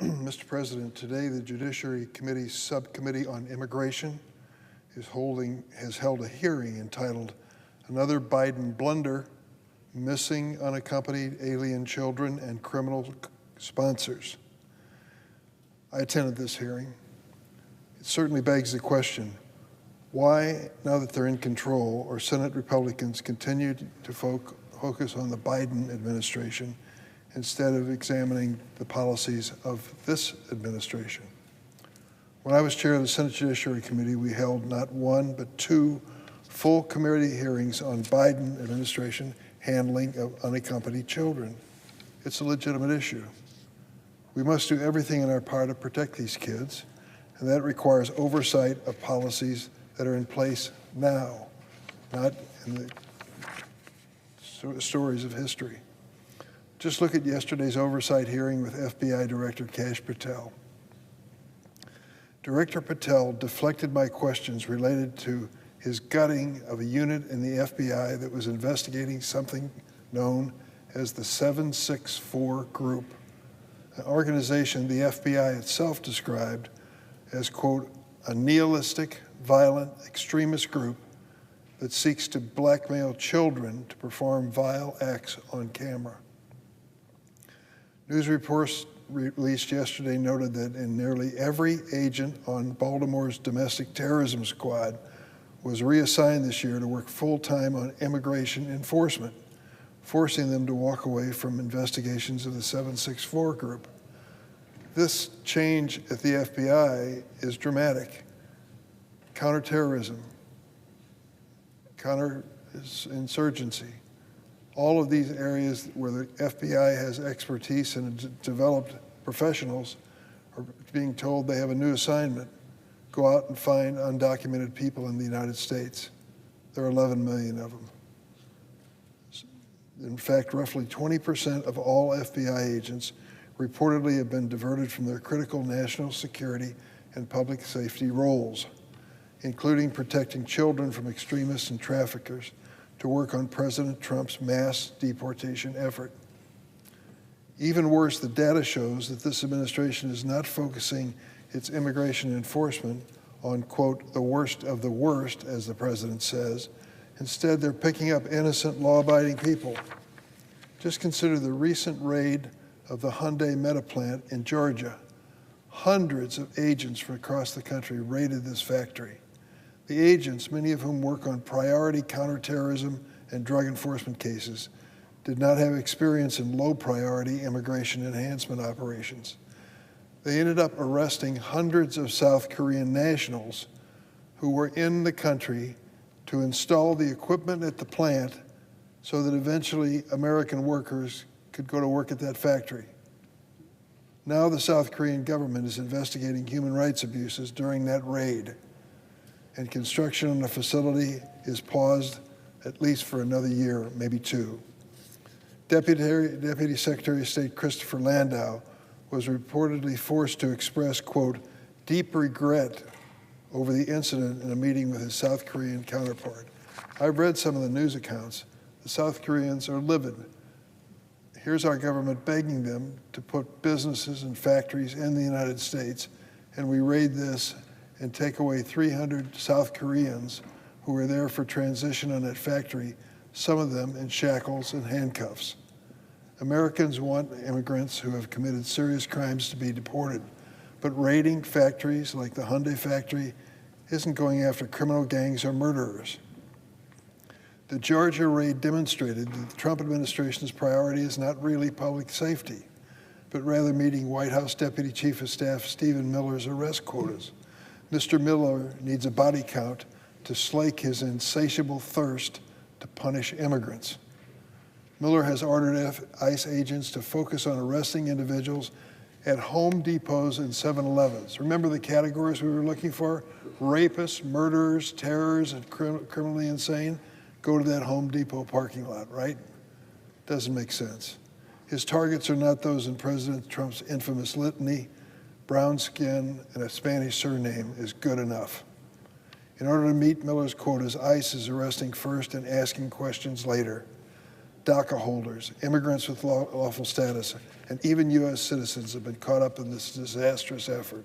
Mr. President, today the Judiciary Committee's Subcommittee on Immigration has held a hearing entitled "Another Biden Blunder, Missing Unaccompanied Alien Children and Criminal Sponsors." I attended this hearing. It certainly begs the question, why, now that they're in control, are Senate Republicans continue to focus on the Biden administration instead of examining the policies of this administration? When I was chair of the Senate Judiciary Committee, we held not one, but two full committee hearings on Biden administration handling of unaccompanied children. It's a legitimate issue. We must do everything in our power to protect these kids, and that requires oversight of policies that are in place now, not in the stories of history. Just look at yesterday's oversight hearing with FBI Director Kash Patel. Director Patel deflected my questions related to his gutting of a unit in the FBI that was investigating something known as the 764 Group, an organization the FBI itself described as, quote, a nihilistic, violent, extremist group that seeks to blackmail children to perform vile acts on camera. News reports released yesterday noted that in nearly every agent on Baltimore's domestic terrorism squad was reassigned this year to work full-time on immigration enforcement, forcing them to walk away from investigations of the 764 Group. This change at the FBI is dramatic. Counterterrorism, counterinsurgency, all of these areas where the FBI has expertise and developed professionals are being told they have a new assignment: go out and find undocumented people in the United States. There are 11 million of them. In fact, roughly 20% of all FBI agents reportedly have been diverted from their critical national security and public safety roles, including protecting children from extremists and traffickers, to work on President Trump's mass deportation effort. Even worse, the data shows that this administration is not focusing its immigration enforcement on, quote, the worst of the worst, as the president says. Instead, they're picking up innocent, law-abiding people. Just consider the recent raid of the Hyundai Meta plant in Georgia. Hundreds of agents from across the country raided this factory. The agents, many of whom work on priority counterterrorism and drug enforcement cases, did not have experience in low-priority immigration enhancement operations. They ended up arresting hundreds of South Korean nationals who were in the country to install the equipment at the plant so that eventually American workers could go to work at that factory. Now the South Korean government is investigating human rights abuses during that raid, and construction on the facility is paused at least for another year, maybe two. Deputy Secretary of State Christopher Landau was reportedly forced to express, quote, deep regret over the incident in a meeting with his South Korean counterpart. I've read some of the news accounts. The South Koreans are livid. Here's our government begging them to put businesses and factories in the United States, and we raid this and take away 300 South Koreans who were there for transition on that factory, some of them in shackles and handcuffs. Americans want immigrants who have committed serious crimes to be deported, but raiding factories like the Hyundai factory isn't going after criminal gangs or murderers. The Georgia raid demonstrated that the Trump administration's priority is not really public safety, but rather meeting White House Deputy Chief of Staff Stephen Miller's arrest quotas. Mr. Miller needs a body count to slake his insatiable thirst to punish immigrants. Miller has ordered ICE agents to focus on arresting individuals at Home Depots and 7-Elevens. Remember the categories we were looking for? Rapists, murderers, terrorists, and criminally insane? Go to that Home Depot parking lot, right? Doesn't make sense. His targets are not those in President Trump's infamous litany. Brown skin and a Spanish surname is good enough. In order to meet Miller's quotas, ICE is arresting first and asking questions later. DACA holders, immigrants with lawful status, and even U.S. citizens have been caught up in this disastrous effort.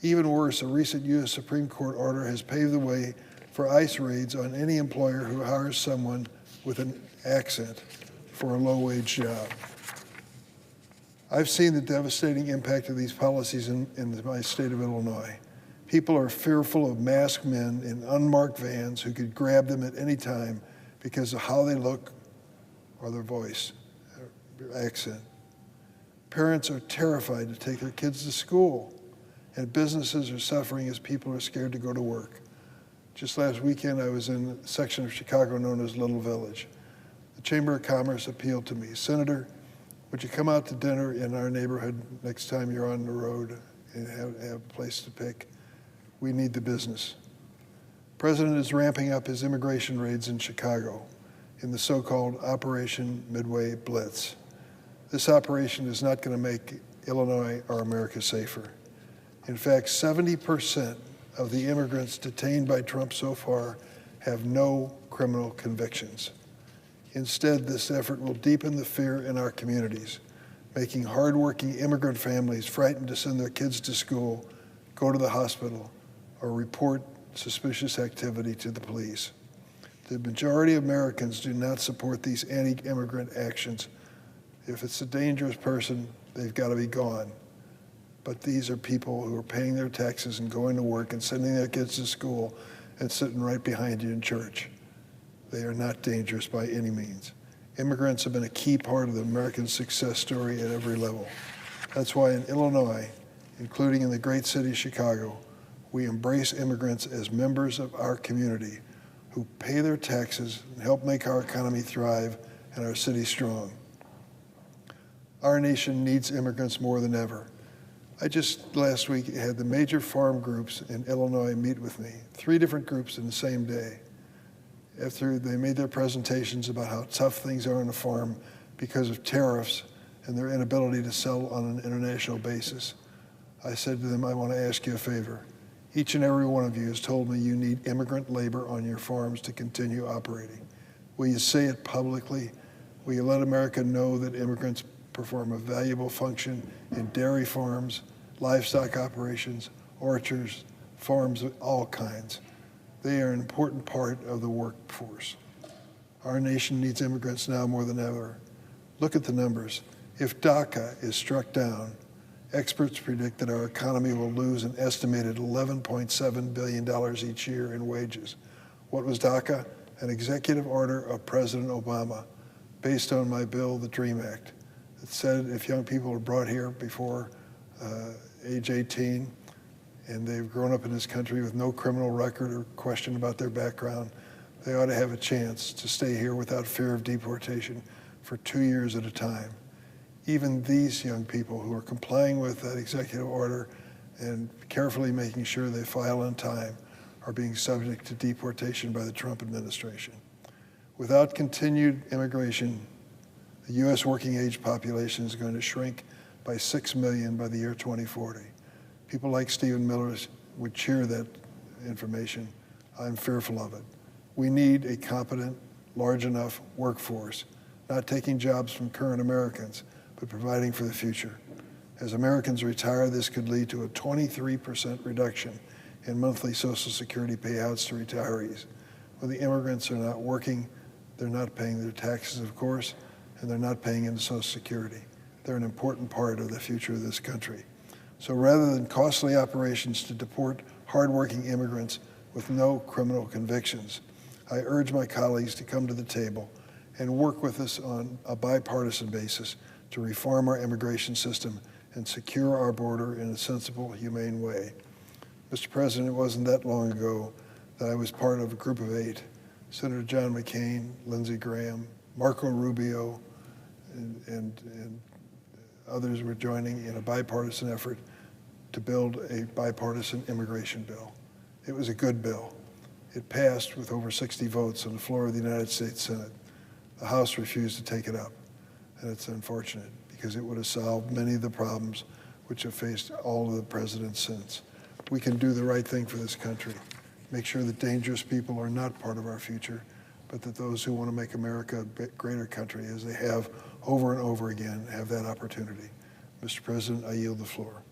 Even worse, a recent U.S. Supreme Court order has paved the way for ICE raids on any employer who hires someone with an accent for a low-wage job. I've seen the devastating impact of these policies in my state of Illinois. People are fearful of masked men in unmarked vans who could grab them at any time because of how they look or their voice, their accent. Parents are terrified to take their kids to school, and businesses are suffering as people are scared to go to work. Just last weekend, I was in a section of Chicago known as Little Village. The Chamber of Commerce appealed to me, Senator, would you come out to dinner in our neighborhood next time you're on the road and have a place to pick? We need the business. The President is ramping up his immigration raids in Chicago in the so-called Operation Midway Blitz. This operation is not going to make Illinois or America safer. In fact, 70% of the immigrants detained by Trump so far have no criminal convictions. Instead, this effort will deepen the fear in our communities, making hardworking immigrant families frightened to send their kids to school, go to the hospital, or report suspicious activity to the police. The majority of Americans do not support these anti-immigrant actions. If it's a dangerous person, they've got to be gone. But these are people who are paying their taxes and going to work and sending their kids to school and sitting right behind you in church. They are not dangerous by any means. Immigrants have been a key part of the American success story at every level. That's why in Illinois, including in the great city of Chicago, we embrace immigrants as members of our community who pay their taxes and help make our economy thrive and our city strong. Our nation needs immigrants more than ever. I just last week had the major farm groups in Illinois meet with me, 3 different groups in the same day. After they made their presentations about how tough things are on the farm because of tariffs and their inability to sell on an international basis, I said to them, I want to ask you a favor. Each and every one of you has told me you need immigrant labor on your farms to continue operating. Will you say it publicly? Will you let America know that immigrants perform a valuable function in dairy farms, livestock operations, orchards, farms of all kinds? They are an important part of the workforce. Our nation needs immigrants now more than ever. Look at the numbers. If DACA is struck down, experts predict that our economy will lose an estimated $11.7 billion each year in wages. What was DACA? An executive order of President Obama based on my bill, the DREAM Act. It said if young people are brought here before age 18 and they've grown up in this country with no criminal record or question about their background, they ought to have a chance to stay here without fear of deportation for 2 years at a time. Even these young people who are complying with that executive order and carefully making sure they file on time are being subject to deportation by the Trump administration. Without continued immigration, the U.S. working age population is going to shrink by 6 million by the year 2040. People like Stephen Miller would cheer that information. I'm fearful of it. We need a competent, large enough workforce, not taking jobs from current Americans, but providing for the future. As Americans retire, this could lead to a 23% reduction in monthly Social Security payouts to retirees. When the immigrants are not working, they're not paying their taxes, of course, and they're not paying into Social Security. They're an important part of the future of this country. So rather than costly operations to deport hardworking immigrants with no criminal convictions, I urge my colleagues to come to the table and work with us on a bipartisan basis to reform our immigration system and secure our border in a sensible, humane way. Mr. President, it wasn't that long ago that I was part of a group of 8, Senator John McCain, Lindsey Graham, Marco Rubio, and others were joining in a bipartisan effort to build a bipartisan immigration bill. It was a good bill. It passed with over 60 votes on the floor of the United States Senate. The House refused to take it up, and it's unfortunate because it would have solved many of the problems which have faced all of the presidents since. We can do the right thing for this country, make sure that dangerous people are not part of our future, but that those who want to make America a bit greater country, as they have over and over again, have that opportunity. Mr. President, I yield the floor.